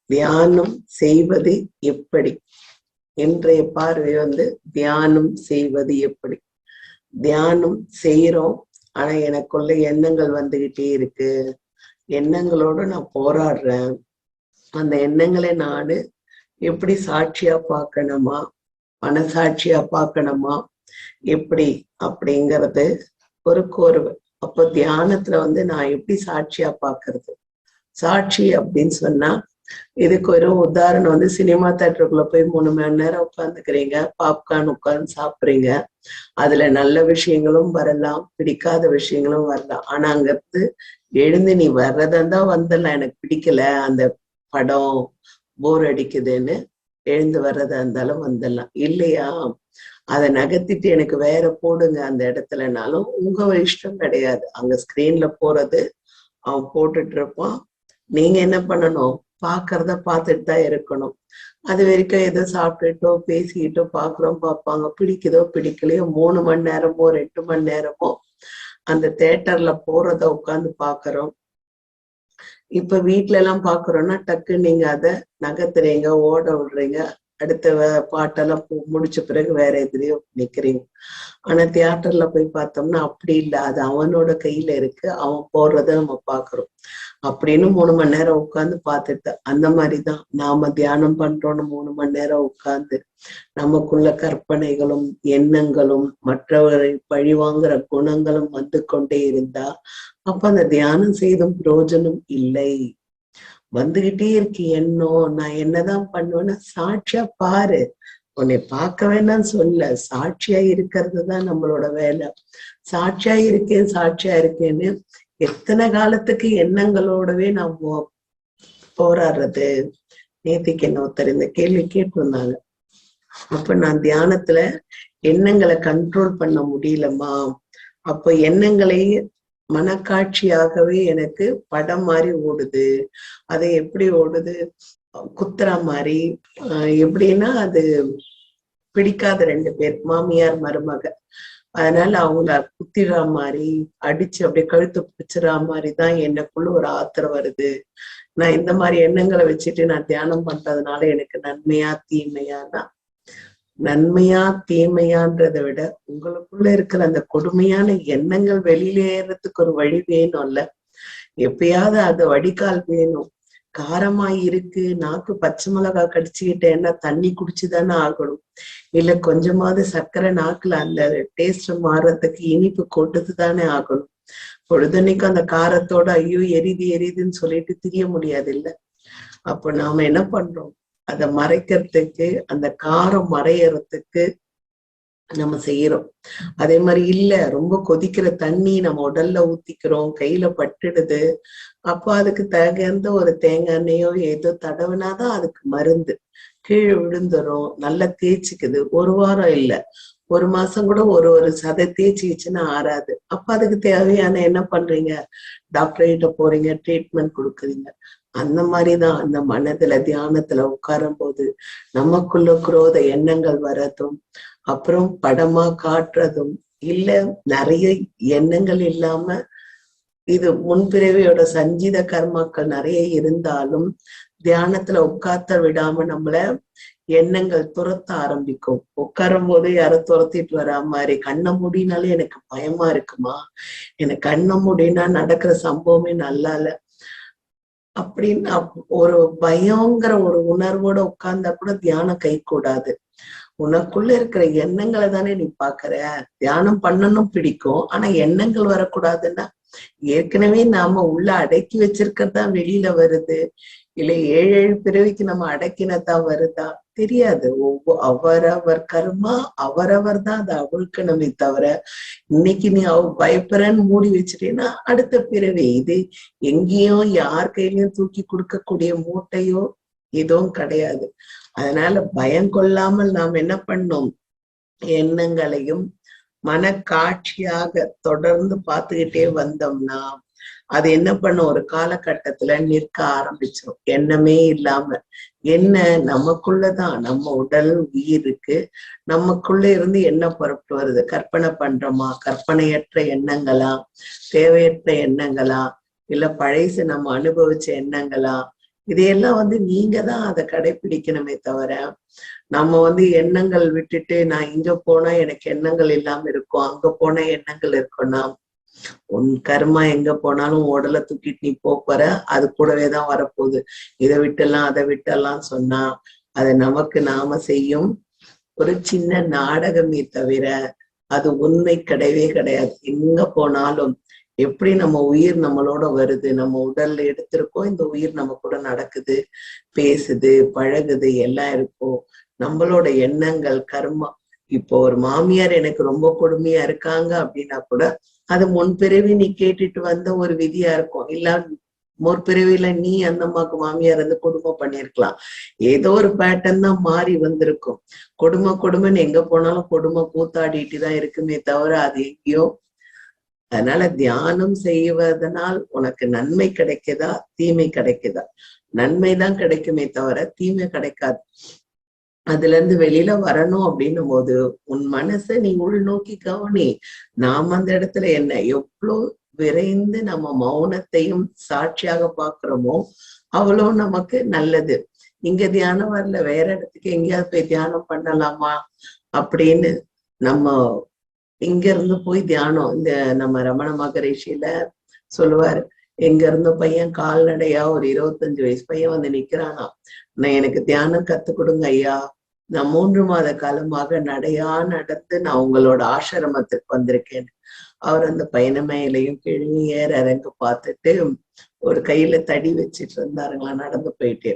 தியானம் செய்வது எப்படி? இன்றைய பார்வை தியானம் செய்வது எப்படி? தியானம் செய்யறோம், ஆனா எனக்குள்ள எண்ணங்கள் வந்துகிட்டே இருக்கு. எண்ணங்களோட நான் போராடுறேன். அந்த எண்ணங்களை நானு எப்படி சாட்சியா பார்க்கணுமா, மனசாட்சியா பார்க்கணுமா, எப்படி அப்படிங்கிறது ஒரு கோர்வு. அப்போ தியானத்துல நான் எப்படி சாட்சியா பாக்குறது? சாட்சி அப்படின்னு சொன்னா, இதுக்கு ஒரு உதாரணம் சினிமா தேட்டருக்குள்ள போய் 3 மணி நேரம் உட்காந்துக்கிறீங்க, பாப்கார்ன் உட்கார்ந்து சாப்பிடுறீங்க. அதுல நல்ல விஷயங்களும் வரலாம், பிடிக்காத விஷயங்களும் வரலாம். ஆனா அங்கிருந்து எழுந்து நீ வர்றதா வந்துடலாம். எனக்கு பிடிக்கல அந்த படம், போர் அடிக்குதுன்னு எழுந்து வர்றதா இருந்தாலும் வந்துடலாம். இல்லையா, அதை நகர்த்திட்டு எனக்கு வேற போடுங்க அந்த இடத்துலனாலும் உங்க இஷ்டம் கிடையாது. அங்க ஸ்கிரீன்ல போறது அவன் போட்டுட்டு இருப்பான். நீங்க என்ன பண்ணணும்? பாக்குறத பார்த்துட்டு தான் இருக்கணும். அது வரைக்கும் ஏதோ சாப்பிட்டுட்டோ பேசிக்கிட்டோ பார்ப்பாங்க. பிடிக்குதோ பிடிக்கலையோ 3 மணி நேரமோ 2 மணி நேரமோ அந்த தேட்டர்ல போறத உட்காந்து பாக்குறோம். இப்ப வீட்டுல எல்லாம் பாக்குறோம்னா டக்கு நீங்க அதை நகர்த்துறீங்க, ஓட விடுறீங்க. அடுத்த பாட்டெல்லாம் முடிச்ச பிறகு வேற எதுலயோ நிக்கிறீங்க. ஆனா தியேட்டர்ல போய் பார்த்தோம்னா அப்படி இல்லை. அது அவனோட கையில இருக்கு, அவன் போடுறத நம்ம பாக்குறோம். அப்படின்னு 3 மணி நேரம் உட்காந்து பார்த்துட்டு, அந்த மாதிரிதான் நாம தியானம் பண்றோம்னு 3 மணி நேரம் உட்கார்ந்து நமக்குள்ள கற்பனைகளும் எண்ணங்களும் மற்றவரை பழிவாங்குற குணங்களும் வந்து கொண்டே இருந்தா அப்ப அந்த தியானம் செய்தும் பிரயோஜனம் இல்லை. வந்துகிட்டே இருக்கு எண்ணம். நான் என்னதான் பண்ணுவேன்னா, சாட்சியா பாரு. உன்னை பார்க்க வேண்டாம்னு சொல்ல, சாட்சியா இருக்கிறது தான் நம்மளோட வேலை. சாட்சியா இருக்கேன் சாட்சியா இருக்கேன்னு எத்தனை காலத்துக்கு எண்ணங்களோடவே நாம் போராடுறது? நேத்திக்கு என்ன ஒருத்தர் இந்த கேள்வி கேட்டிருந்தாங்க. அப்ப நான் தியானத்துல எண்ணங்களை கண்ட்ரோல் பண்ண முடியலமா, அப்ப எண்ணங்களை மனக்காட்சியாகவே எனக்கு படம் மாதிரி ஓடுது. அது எப்படி ஓடுது? குத்துற மாதிரி. எப்படின்னா, அது பிடிக்காத 2 பேர், மாமியார் மருமக. அதனால அவங்கள குத்திடுற மாதிரி, அடிச்சு அப்படியே கழுத்து பிடிச்சிடற மாதிரிதான் எனக்குள்ள ஒரு ஆத்திரம் வருது. நான் இந்த மாதிரி எண்ணங்களை வச்சுட்டு நான் தியானம் பண்றதுனால எனக்கு நன்மையா தீமையானா, நன்மையா தீமையான்றதை விட உங்களுக்குள்ள இருக்கிற அந்த கொடுமையான எண்ணங்கள் வெளியில ஏறதுக்கு ஒரு வழி வேணும்ல. எப்பயாவது அது வடிகால் வேணும். காரமா இருக்கு, நாக்கு பச்சை மிளகா கடிச்சுக்கிட்டேன்னா தண்ணி குடிச்சுதானே ஆகணும். இல்ல கொஞ்சமாவது சர்க்கரை நாக்குல அந்த டேஸ்ட் மாறுறதுக்கு இனிப்பு கொட்டுது தானே ஆகணும். பொழுதன்னைக்கும் அந்த காரத்தோட ஐயோ எரியுது எரியுதுன்னு சொல்லிட்டு திரிய முடியாது இல்ல. அப்ப நாம என்ன பண்றோம்? அதை மறைக்கிறதுக்கு, அந்த காரம் மறையறதுக்கு நம்ம செய்யறோம். அதே மாதிரி இல்ல, ரொம்ப கொதிக்கிற தண்ணி நம்ம உடல்ல ஊத்திக்கிறோம், கையில பட்டுடுது. அப்ப அதுக்கு தகுந்த ஒரு தேங்காய் எண்ணெயோ ஏதோ தடவுனாதான் அதுக்கு மருந்து. கீழே விழுந்துரும், நல்லா தேய்ச்சிக்குது. 1 வாரம் இல்ல, 1 மாசம் கூட ஒரு சதை தேய்ச்சிச்சுன்னா ஆறாது. அப்ப அதுக்கு தேவையான என்ன பண்றீங்க? டாக்டர் கிட்ட போறீங்க, ட்ரீட்மெண்ட் கொடுக்குறீங்க. அந்த மாதிரிதான் அந்த மனதுல தியானத்துல உட்காரும் போது நமக்குள்ள குரோத எண்ணங்கள் வரதும், அப்புறம் படமா காட்டுறதும் இல்ல. நிறைய எண்ணங்கள் இல்லாம இது முன்பிறவியோட சஞ்சீத கர்மாக்கள் நிறைய இருந்தாலும் தியானத்துல உட்கார்த்த விடாம நம்மள எண்ணங்கள் துரத்த ஆரம்பிக்கும். உட்காரும் போது யாரோ துரத்திட்டு வரா மாதிரி. கண்ணை மூடினாலே எனக்கு பயமா இருக்குமா, எனக்கு கண்ணை மூடினா நடக்கிற சம்பவமே நல்லா இல்ல அப்படின்னு ஒரு பயங்கர ஒரு உணர்வோட உட்கார்ந்தா கூட தியானம் கை கூடாது. உனக்குள்ள இருக்கிற எண்ணங்களை தானே நீ பாக்குற. தியானம் பண்ணணும் பிடிக்கும், ஆனா எண்ணங்கள் வரக்கூடாதுன்னா ஏற்கனவே நாம உள்ள அடக்கி வச்சிருக்கிறதா வெளியில வருது. இல்ல 7 பிறவிக்கு நம்ம அடக்கினதான் வருதா தெரியாது. அவரவர் கர்மா அவரவர் தான் அதை அவிழ்க்கணுமே தவிர, இன்னைக்கு நீ பயப்படுறன்னு மூடி வச்சுட்டேன்னா அடுத்த பிறவி இது எங்கேயும் யார் கையிலயும் தூக்கி கொடுக்கக்கூடிய மூட்டையோ எதுவும் கிடையாது. அதனால பயம் கொள்ளாமல் நாம் என்ன பண்ணோம்? எண்ணங்களையும் மனக்காட்சியாக தொடர்ந்து பார்த்துக்கிட்டே வந்தோம்னா அது என்ன பண்ணும்? ஒரு காலகட்டத்துல நிற்க ஆரம்பிச்சிடும். எண்ணமே இல்லாம. என்ன நமக்குள்ளதான், நம்ம உடல் உயிர் இருக்கு, நமக்குள்ள இருந்து என்ன புறப்பட்டு வருது? கற்பனை பண்றோமா? கற்பனையற்ற எண்ணங்களா, தேவையற்ற எண்ணங்களா, இல்ல பழைசு நம்ம அனுபவிச்ச எண்ணங்களா, இதையெல்லாம் நீங்க தான் அதை கடைபிடிக்கணுமே தவிர, நம்ம எண்ணங்கள் விட்டுட்டு நான் இங்க போனா எனக்கு எண்ணங்கள் இல்லாம இருக்கும், அங்க போனா எண்ணங்கள் இருக்கும்னா, உன் கர்மா எங்க போனாலும் உடலை தூக்கிட்டு நீ போற, அது கூடவேதான் வரப்போகுது. இதை விட்டெல்லாம் அதை விட்டெல்லாம் சொன்னா அது நமக்கு நாம செய்யும் ஒரு சின்ன நாடகமே தவிர அது உண்மை கிடையவே கிடையாது. எங்க போனாலும் எப்படி நம்ம உயிர் நம்மளோட வருது, நம்ம உடல்ல எடுத்திருக்கோம், இந்த உயிர் நம்ம கூட நடக்குது, பேசுது, பழகுது, எல்லாம் இருக்கும். நம்மளோட எண்ணங்கள் கர்மா. இப்போ ஒரு மாமியார் எனக்கு ரொம்ப கொடுமையா இருக்காங்க அப்படின்னா கூட அது முன்பிறவி நீ கேட்டுட்டு வந்த ஒரு விதியா இருக்கும். இல்ல முற்பிறவில நீ அந்த அம்மாக்கு மாமியார் கொடுமை பண்ணிருக்கலாம். ஏதோ ஒரு பேட்டர்ன் தான் மாறி வந்திருக்கும். கொடுமைன்னு எங்க போனாலும் கொடுமை கூத்தாடிட்டு தான் இருக்குமே தவிர அது எங்கேயோ. அதனால தியானம் செய்வதனால் உனக்கு நன்மை கிடைக்குதா தீமை கிடைக்குதா? நன்மைதான் கிடைக்குமே தவிர தீமை கிடைக்காது. அதுல இருந்து வெளியில வரணும் அப்படின்னும் போது உன் மனசை நீ உள்நோக்கி கவனி. நாம் அந்த இடத்துல என்ன எவ்வளவு விரைந்து நம்ம மௌனத்தையும் சாட்சியாக பாக்குறோமோ அவ்வளோ நமக்கு நல்லது. இங்க தியானம் வரல, வேற இடத்துக்கு எங்கேயாவது போய் தியானம் பண்ணலாமா அப்படின்னு நம்ம இங்க இருந்து போய் தியானம், இந்த நம்ம ரமண மகரிஷியில சொல்லுவாரு, எங்க இருந்த பையன் கால்நடையா ஒரு 25 வயசு பையன் நிக்கிறானா, நான் எனக்கு தியானம் கத்து கொடுங்க ஐயா, நான் 3 மாத காலமாக நடையா நடந்து நான் உங்களோட ஆசிரமத்துக்கு வந்திருக்கேன். அவர் அந்த பையனை மேலையும் கீழே ஏற இறங்க பார்த்துட்டு ஒரு கையில தடி வச்சிட்டு இருந்தாருங்களா, நடந்து போயிட்டு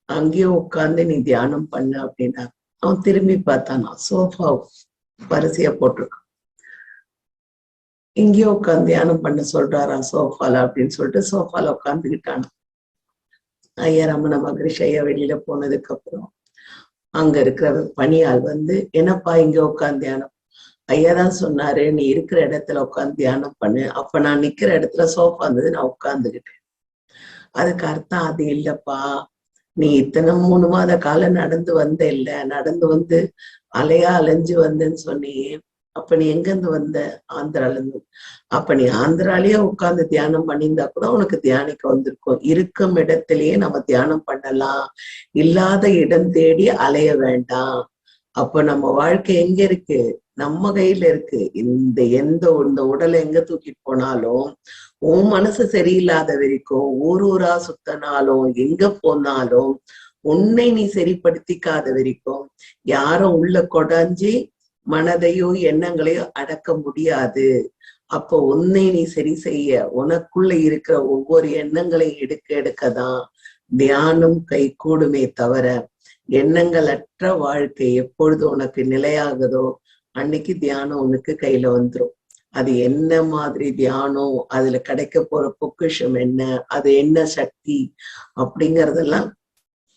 அங்கேயும் உட்கார்ந்து நீ தியானம் பண்ண அப்படின்னா. அவன் திரும்பி பார்த்தானா, சோஃபா வரிசையா போட்டிருக்கான், இங்கேயோ உட்காந்து தியானம் பண்ண சொல்றாரா சோஃபால அப்படின்னு சொல்லிட்டு சோஃபால உட்காந்துக்கிட்டானா. ஐயா ரமண மகரிஷி ஐயா வெளியில போனதுக்கு அப்புறம் அங்க இருக்கிற பணியாள் என்னப்பா இங்க உட்காந்து தியானம்? ஐயா தான் சொன்னாரு நீ இருக்கிற இடத்துல உட்காந்து தியானம் பண்ணு. அப்ப நான் நிக்கிற இடத்துல சோஃபா இருந்தது, நான் உட்கார்ந்துகிட்டேன். அதுக்கு அர்த்தம் அது இல்லப்பா, நீ இத்தனை 3 மாத காலம் நடந்து இல்ல, நடந்து அலையா அலைஞ்சு வந்தேன்னு சொன்னியே, அப்ப நீ எங்க இருந்து வந்த? ஆந்திரால இருந்து. அப்ப நீ ஆந்திராலேயே உட்கார்ந்து தியானம் பண்ணியிருந்தா கூட உனக்கு தியானிக்க வந்திருக்கும். இருக்கும் இடத்திலேயே நம்ம தியானம் பண்ணலாம், இல்லாத இடம் தேடி அலைய வேண்டாம். அப்ப நம்ம வாழ்க்கை எங்க இருக்கு? நம்ம கையில இருக்கு. இந்த உடலை எங்க தூக்கிட்டு போனாலும், உன் மனசு சரியில்லாத வரைக்கும் ஊரா சுத்தனாலும் எங்க போனாலும் உன்னை நீ சரிப்படுத்திக்காத வரைக்கும் யாரும் உள்ள கொடைஞ்சி மனதையோ எண்ணங்களையோ அடக்க முடியாது. அப்போ உன்னை நீ சரி செய்ய உனக்குள்ள இருக்கிற ஒவ்வொரு எண்ணங்களையும் எடுக்கதான் தியானம் கை கூடுமே தவிர, எண்ணங்கள் அற்ற வாழ்க்கை எப்பொழுது உனக்கு நிலையாகுதோ அன்னைக்கு தியானம் உனக்கு கையில வந்துரும். அது என்ன மாதிரி தியானம், அதுல கிடைக்க போற பொக்கிஷம் என்ன, அது என்ன சக்தி அப்படிங்கறதெல்லாம்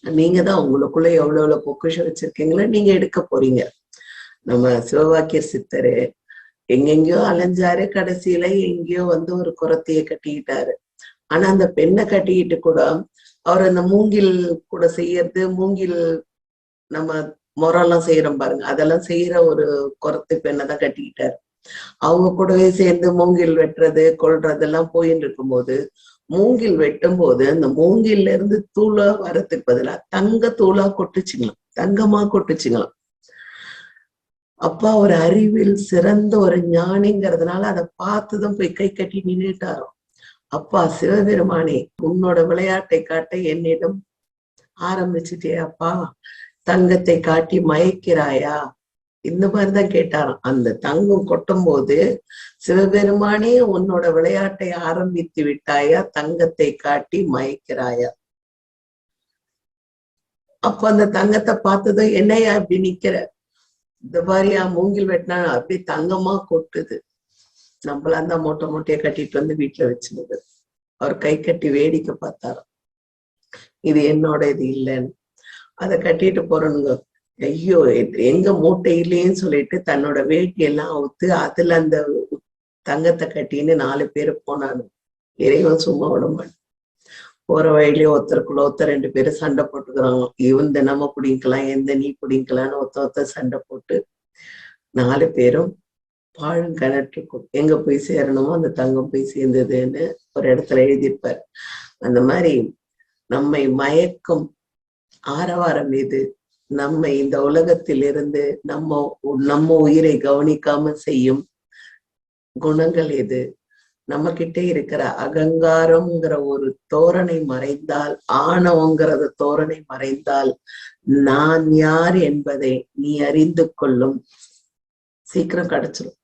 நீங்க தான் உங்களுக்குள்ள எவ்வளவு பொக்கிஷம் வச்சிருக்கீங்களோ நீங்க எடுக்க போறீங்க. நம்ம சிவவாக்கிய சித்தரு எங்கெங்கயோ அலைஞ்சாரு, கடைசியில எங்கேயோ ஒரு குரத்தைய கட்டிக்கிட்டாரு. ஆனா அந்த பெண்ணை கட்டிக்கிட்டு கூட அவர் அந்த மூங்கில் கூட செய்யறது, மூங்கில் நம்ம முறெல்லாம் செய்யறோம் பாருங்க, அதெல்லாம் செய்யற ஒரு குரத்து பெண்ணை தான் கட்டிக்கிட்டாரு. அவங்க கூடவே சேர்ந்து மூங்கில் வெட்டுறது கொள்றதெல்லாம் போயின்னு இருக்கும்போது, மூங்கில் வெட்டும் போது அந்த மூங்கில்ல இருந்து தூளா வரதுக்கு பதிலா தங்க தூளா கொட்டுச்சுங்களாம், தங்கமா கொட்டுச்சுங்களாம். அப்பா ஒரு அறிவில் சிறந்த ஒரு ஞானிங்கிறதுனால அதை பார்த்துதான் போய் கை கட்டி நின்றுட்டாரோ. அப்பா சிவபெருமானே, உன்னோட விளையாட்டை காட்ட என்னிடம் ஆரம்பிச்சுட்டே அப்பா, தங்கத்தை காட்டி மயக்கிறாயா? இந்த மாதிரிதான் கேட்டாராம். அந்த தங்கம் கொட்டும் போது சிவபெருமானே உன்னோட விளையாட்டை ஆரம்பித்து விட்டாயா, தங்கத்தை காட்டி மயக்கிறாயா? அப்ப அந்த தங்கத்தை பார்த்ததும் என்னையா அப்படி நிக்கிற, இந்த மாதிரியா மூங்கில் வெட்டினா அப்படி தங்கமா கொட்டுது. நம்மள அந்த மூட்டையை கட்டிட்டு வீட்டுல வச்சிருந்தது. அவர் கை கட்டி வேடிக்கை பார்த்தாராம். இது என்னோட இது இல்லைன்னு. அதை கட்டிட்டு போறனுங்க, ஐயோ எங்க மூட்டை இல்லையேன்னு சொல்லிட்டு தன்னோட வேட்டியெல்லாம் அவுத்து அதுல அந்த தங்கத்தை கட்டின்னு 4 பேரு போனானு. இறைவன் சும்மா விட மாட்டான். போற வழியிலேயே ஒருத்தருக்குள்ள ஒருத்தர் 2 பேரும் சண்டை போட்டுக்கிறாங்க. இவன் நம்ம பிடிக்கலாம், எந்த நீ பிடிக்கலான்னு ஒருத்தர் சண்டை போட்டு 4 பேரும் பாழும் கிணற்றுக்கும் எங்க போய் சேரணுமோ அந்த தங்கம் போய் சேர்ந்ததுன்னு ஒரு இடத்துல எழுதியிருப்பார். அந்த மாதிரி நம்மை மயக்கும் ஆரவாரம் எது? நம்மை இந்த உலகத்தில் இருந்து நம்ம உயிரை கவனிக்காம செய்யும் குணங்கள் எது? நம்ம கிட்ட இருக்கிற அகங்காரம்ங்கிற ஒரு தோரணை மறைந்தால், ஆணவங்கிறது தோரணை மறைந்தால், நான் யார் என்பதை நீ அறிந்து கொள்ளும் சீக்கிரம் கிடைச்சிடும்.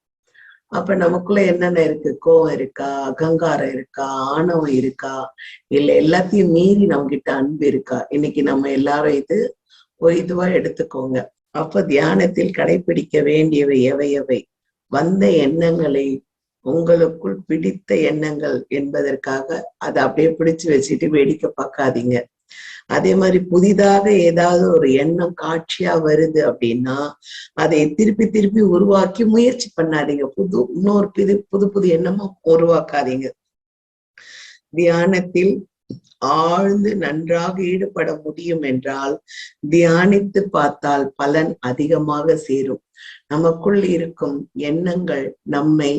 அப்ப நமக்குள்ள என்னென்ன இருக்கு? கோவம் இருக்கா? அகங்காரம் இருக்கா? ஆணவம் இருக்கா? இல்ல எல்லாத்தையும் மீறி நம்ம கிட்ட அன்பு இருக்கா? இன்னைக்கு நம்ம எல்லாரும் ஒரு இதுவா எடுத்துக்கோங்க. அப்ப தியானத்தில் கடைபிடிக்க வேண்டியவை எவை? வந்த எண்ணங்களை, உங்களுக்குள் பிடித்த எண்ணங்கள் என்பதற்காக அதை அப்படியே பிடிச்சு வச்சுட்டு வேடிக்கை பார்க்காதீங்க. அதே மாதிரி புதிதாக ஏதாவது ஒரு எண்ணம் காட்சியா வருது அப்படின்னா அதை திருப்பி திருப்பி உருவாக்கி முயற்சி பண்ணாதீங்க. இன்னொரு புது புது எண்ணமும் உருவாக்காதீங்க. தியானத்தில் ஆழ்ந்து நன்றாக ஈடுபட முடியும் என்றால் தியானித்து பார்த்தால் பலன் அதிகமாக சேரும். நமக்குள் இருக்கும் எண்ணங்கள் நம்மை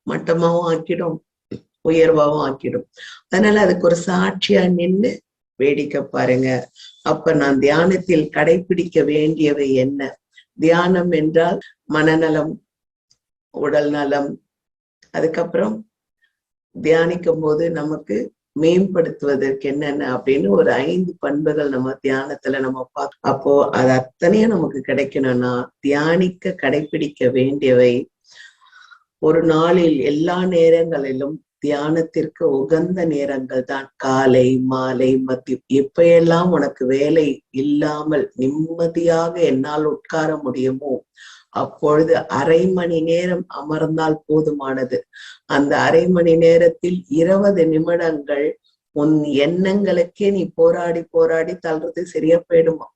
மட்டமாவும் ஆக்கிடும், உயர்வாவும் ஆக்கிடும். அதனால அதுக்கு ஒரு சாட்சியா நின்று வேடிக்கை பாருங்க. அப்ப நான் தியானத்தில் கடைபிடிக்க வேண்டியவை என்ன? தியானம் என்றால் மனநலம், உடல் நலம், அதுக்கப்புறம் தியானிக்கும் போது நமக்கு மேம்படுத்துவதற்கு என்னென்ன அப்படின்னு ஒரு 5 பண்புகள் நம்ம தியானத்துல நம்ம பார்த்தோம். அப்போ அது அத்தனையும் நமக்கு கிடைக்கணும்னா தியானிக்க கடைபிடிக்க வேண்டியவை, ஒரு நாளில் எல்லா நேரங்களிலும் தியானத்திற்கு உகந்த நேரங்கள் தான் காலை, மாலை, மதியம். எப்பயெல்லாம் உனக்கு வேலை இல்லாமல் நிம்மதியாக என்னால் உட்கார முடியுமோ அப்பொழுது 1/2 மணி நேரம் அமர்ந்தால் போதுமானது. அந்த 1/2 மணி நேரத்தில் 20 நிமிடங்கள் உன் எண்ணங்களுக்கே நீ போராடி போராடி தள்ளுறது சரியா போயிடுமா.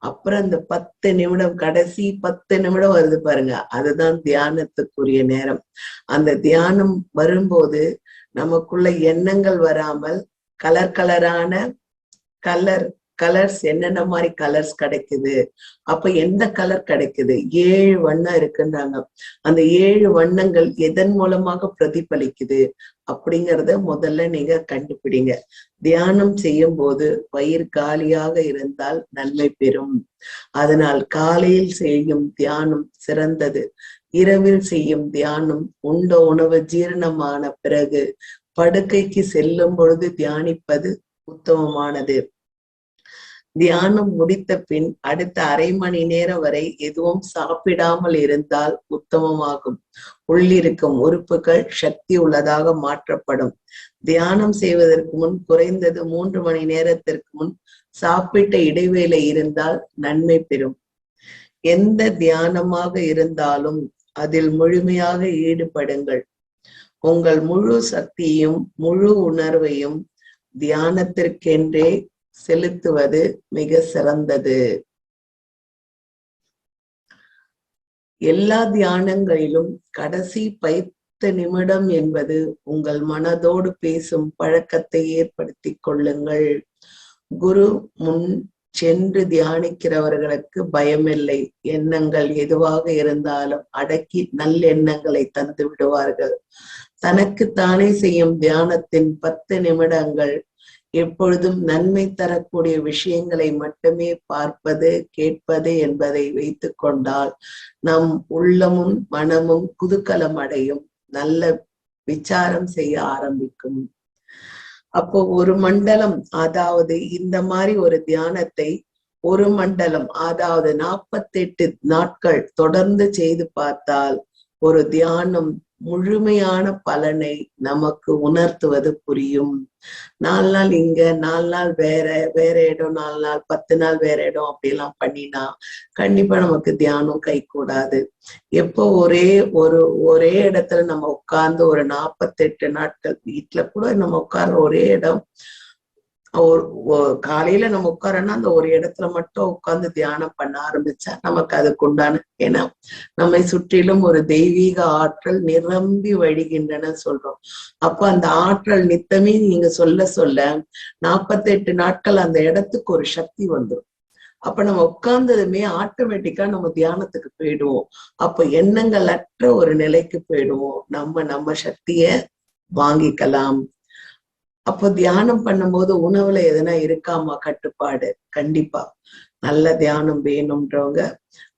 அப்புறம் அந்த 10 நிமிடம், கடைசி 10 நிமிடம் வருது பாருங்க, அதுதான் தியானத்துக்குரிய நேரம். அந்த தியானம் வரும்போது நமக்குள்ள எண்ணங்கள் வராமல் கலரான கலர்ஸ் என்னென்ன மாதிரி கலர்ஸ் கிடைக்குது. அப்ப எந்த கலர் கிடைக்குது? 7 வண்ணம் இருக்குன்றாங்க. அந்த 7 வண்ணங்கள் எதன் மூலமாக பிரதிபலிக்குது அப்படிங்கிறத முதல்ல நீங்க கண்டுபிடிங்க. தியானம் செய்யும் போது வயிறு காலியாக இருந்தால் நன்மை பெறும். அதனால் காலையில் செய்யும் தியானம் சிறந்தது. இரவில் செய்யும் தியானம் உண்ட உணவு ஜீரணமான பிறகு படுக்கைக்கு செல்லும் பொழுது தியானிப்பது உத்தமமானது. தியானம் முடித்த பின் அடுத்த 1/2 மணி நேரம் வரை எதுவும் சாப்பிடாமல் இருந்தால் உத்தமமாகும். உள்ளிருக்கும் உறுப்புகள் சக்தி உள்ளதாக மாற்றப்படும். தியானம் செய்வதற்கு முன் குறைந்தது 3 மணி நேரத்திற்கு முன் சாப்பிட்ட இடைவேளை இருந்தால் நன்மை பெறும். எந்த தியானமாக இருந்தாலும் அதில் முழுமையாக ஈடுபடுங்கள். உங்கள் முழு சக்தியும் முழு உணர்வையும் தியானத்திற்கென்றே செலுத்துவது மிக சிறந்தது. எல்லா தியானங்களிலும் கடைசி 10 நிமிடம் என்பது உங்கள் மனதோடு பேசும் பழக்கத்தை ஏற்படுத்திக் கொள்ளுங்கள். குரு முன் சென்று தியானிக்கிறவர்களுக்கு பயமில்லை. எண்ணங்கள் எதுவாக இருந்தாலும் அடக்கி நல்லெண்ணங்களை தந்து விடுவார்கள். தனக்குத்தானே செய்யும் தியானத்தின் 10 நிமிடங்கள் எப்பொழுதும் நன்மை தரக்கூடிய விஷயங்களை மட்டுமே பார்ப்பது, கேட்பது என்பதை வைத்துக் கொண்டால் நம் உள்ளமும் மனமும் குதூகலம் அடையும், நல்ல விசாரம் செய்ய ஆரம்பிக்கும். அப்போ ஒரு மண்டலம், அதாவது இந்த மாதிரி ஒரு தியானத்தை ஒரு மண்டலம், அதாவது 48 நாட்கள் தொடர்ந்து செய்து பார்த்தால் ஒரு தியானம் முழுமையான பலனை நமக்கு உணர்த்துவது புரியும். 4 நாள் இங்க, 4 நாள் வேற இடம், 4 நாள் 10 நாள் வேற இடம் அப்படிலாம் பண்ணினா கண்டிப்பா நமக்கு தியானம் கை கூடாது. எப்போ ஒரே இடத்துல நம்ம உட்கார்ந்து ஒரு 48 நாட்கள், வீட்டுல கூட நம்ம உட்கார்ற ஒரே இடம், காலையில நம்ம உட்காரன்னா அந்த ஒரு இடத்துல மட்டும் உட்கார்ந்து தியானம் பண்ண ஆரம்பிச்சா நமக்கு அதுக்கு உண்டான, ஏன்னா நம்மை சுற்றிலும் ஒரு தெய்வீக ஆற்றல் நிரம்பி வழிகின்றன சொல்றோம். அப்ப அந்த ஆற்றல் நித்தமே நீங்க சொல்ல 48 நாட்கள் அந்த இடத்துக்கு ஒரு சக்தி வந்துடும். அப்ப நம்ம உட்கார்ந்ததுமே ஆட்டோமேட்டிக்கா நம்ம தியானத்துக்கு போயிடுவோம். அப்ப எண்ணங்கள் அற்ற ஒரு நிலைக்கு போயிடுவோம். நம்ம சக்திய வாங்கிக்கலாம். அப்போ தியானம் பண்ணும்போது உணவுல எதனா இருக்காமா கட்டுப்பாடு? கண்டிப்பா. நல்ல தியானம் வேணும்ன்றவங்க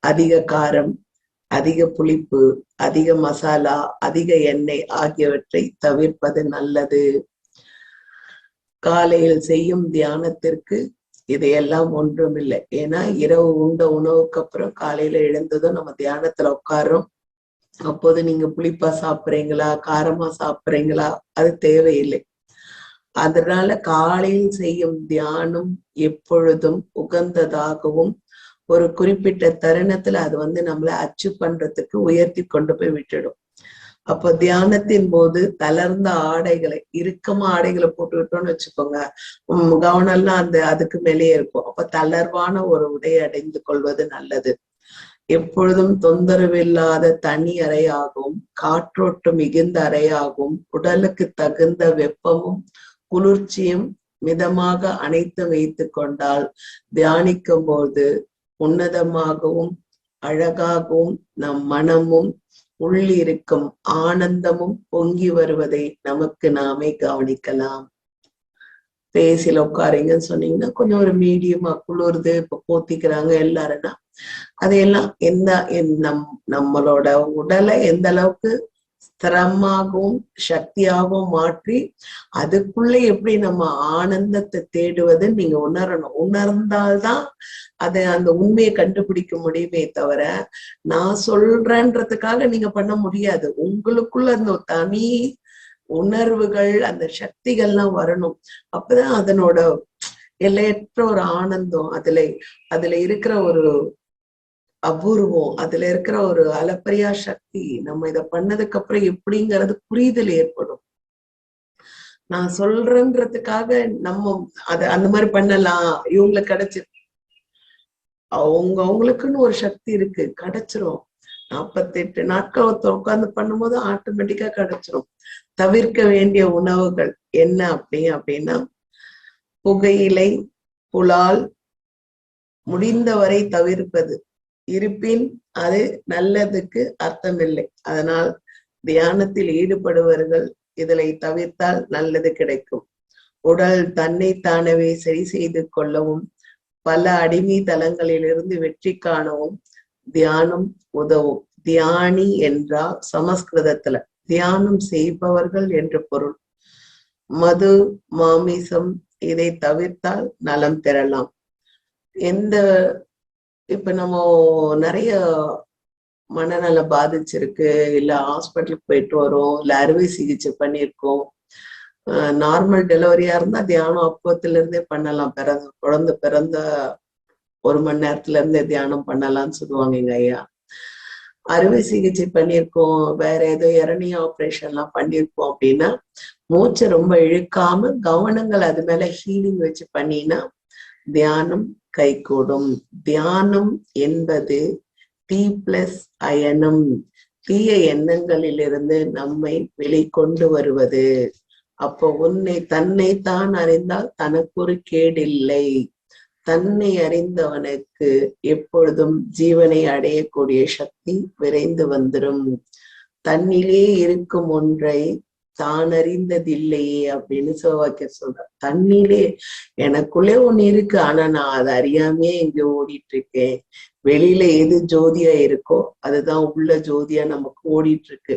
அதிக காரம், அதிக புளிப்பு, அதிக மசாலா, அதிக எண்ணெய் ஆகியவற்றை தவிர்ப்பது நல்லது. காலையில் செய்யும் தியானத்திற்கு இதையெல்லாம் ஒன்றுமில்லை. ஏன்னா இரவு உண்ட உணவுக்கு அப்புறம் காலையில எழுந்ததும் நம்ம தியானத்துல உட்காரோம். அப்போது நீங்க புளிப்பா சாப்பிடுறீங்களா, காரமா சாப்பிடுறீங்களா, அது தேவையில்லை. அதனால காலையில் செய்யும் தியானம் எப்பொழுதும் உகந்ததாகவும் ஒரு குறிப்பிட்ட தருணத்துல அது நம்மள அச்சு பண்றதுக்கு உயர்த்தி கொண்டு போய் விட்டுடும். அப்போ தியானத்தின் போது தளர்ந்த ஆடைகளை, இறுக்கமா ஆடைகளை போட்டுக்கிட்டோம்னு வச்சுக்கோங்க, கவனம் எல்லாம் அதுக்கு மேலேயே இருக்கும். அப்ப தளர்வான ஒரு உடையை அடைந்து கொள்வது நல்லது. எப்பொழுதும் தொந்தரவு இல்லாத தனி அறையாகவும் காற்றோட்டம் மிகுந்த அறையாகவும் உடலுக்கு தகுந்த வெப்பமும் குளிர்ச்சியும் மிதமாக அணைத்து வைத்து கொண்டால் தியானிக்கும் போது உன்னதமாகவும் அழகாகவும் நம் மனமும் உள்ளிருக்கும் ஆனந்தமும் பொங்கி வருவதை நமக்கு நாமே கவனிக்கலாம். பேசில உட்காருங்கன்னு சொன்னீங்கன்னா கொஞ்சம் ஒரு மீடியமா குளிருது, இப்ப போத்திக்கிறாங்க எல்லாருன்னா அதையெல்லாம் நம்மளோட உடலை எந்த அளவுக்கு ஸ்திரமாகவும் சக்தியாகவும் மாற்றி அதுக்குள்ள எப்படி நம்ம ஆனந்தத்தை தேடுவது நீங்க உணரணும். உணர்ந்தால்தான் அந்த உண்மையை கண்டுபிடிக்க முடியுமே தவிர நான் சொல்றேன்றதுக்காக நீங்க பண்ண முடியாது. உங்களுக்குள்ள அந்த தனி உணர்வுகள், அந்த சக்திகள்லாம் வரணும். அப்பதான் அதனோட எல்லையற்ற ஒரு ஆனந்தம், அதுல இருக்கிற ஒரு அபூர்வம், அதுல இருக்கிற ஒரு அளப்பரியா சக்தி, நம்ம இத பண்ணதுக்கு அப்புறம் எப்படிங்கிறது புரிதல் ஏற்படும். நான் சொல்றேன்றதுக்காக நம்ம அந்த மாதிரி பண்ணலாம், இவங்களுக்கு கிடைச்சு அவங்களுக்குன்னு ஒரு சக்தி இருக்கு, கிடைச்சிரும். 48 நாட்கள் ஒருத்தர் உட்கார்ந்து பண்ணும்போது ஆட்டோமேட்டிக்கா கிடைச்சிரும். தவிர்க்க வேண்டிய உணவுகள் என்ன அப்படின்னா புகையிலை, புலால் முடிந்தவரை தவிர்ப்பது. இருப்பின் அது நல்லதுக்கு அர்த்தமில்லை. அதனால் தியானத்தில் ஈடுபடுபவர்கள் இதனை தவிர்த்தால் நல்லது கிடைக்கும். உடல் தன்னை தானவே சரி செய்து கொள்ளவும் பல அடிமை தலங்களிலிருந்து வெற்றி காணவும் தியானம் உதவும். தியானி என்றால் சமஸ்கிருதத்துல தியானம் செய்பவர்கள் என்று பொருள். மது, மாமிசம் இதை தவிர்த்தால் நலம் பெறலாம். இப்ப நம்ம நிறைய மனநல பாதிச்சிருக்கு, இல்ல ஹாஸ்பிட்டலுக்கு போயிட்டு வரோம், இல்ல அறுவை சிகிச்சை பண்ணியிருக்கோம். நார்மல் டெலிவரியா இருந்தா தியானம் அப்பத்துல இருந்தே பண்ணலாம். குழந்தை பிறந்த 1 மணி நேரத்துல இருந்தே தியானம் பண்ணலாம்னு சொல்லுவாங்க எங்க ஐயா. அறுவை சிகிச்சை பண்ணியிருக்கோம், வேற ஏதோ இரணி ஆப்ரேஷன் எல்லாம் பண்ணியிருக்கோம் அப்படின்னா மூச்சை ரொம்ப இழுக்காம கவனங்கள் அது மேல ஹீலிங் வச்சு பண்ணினா தியானம் கைகூடும். தியானம் என்பது T+ அயனம், தீய எண்ணங்களிலிருந்து நம்மை வெளிக்கொண்டு வருவது. அப்போ தன்னைத்தான் அறிந்தால் தனக்கு ஒரு கேடில்லை. தன்னை அறிந்தவனுக்கு எப்பொழுதும் ஜீவனை அடையக்கூடிய சக்தி விரைந்து வந்துடும். தன்னிலே இருக்கும் ஒன்றை தான் அறிந்ததில்லையே அப்படின்னு சிவவாக்கியர் சொல்றார். தன்னிலே எனக்குள்ளே ஒண்ணு இருக்கு, ஆனா நான் அதை அறியாமே இங்க ஓடிட்டு இருக்கேன். வெளியில எது ஜோதியா இருக்கோ அதுதான் உள்ள ஜோதியா நமக்கு ஓடிட்டு இருக்கு.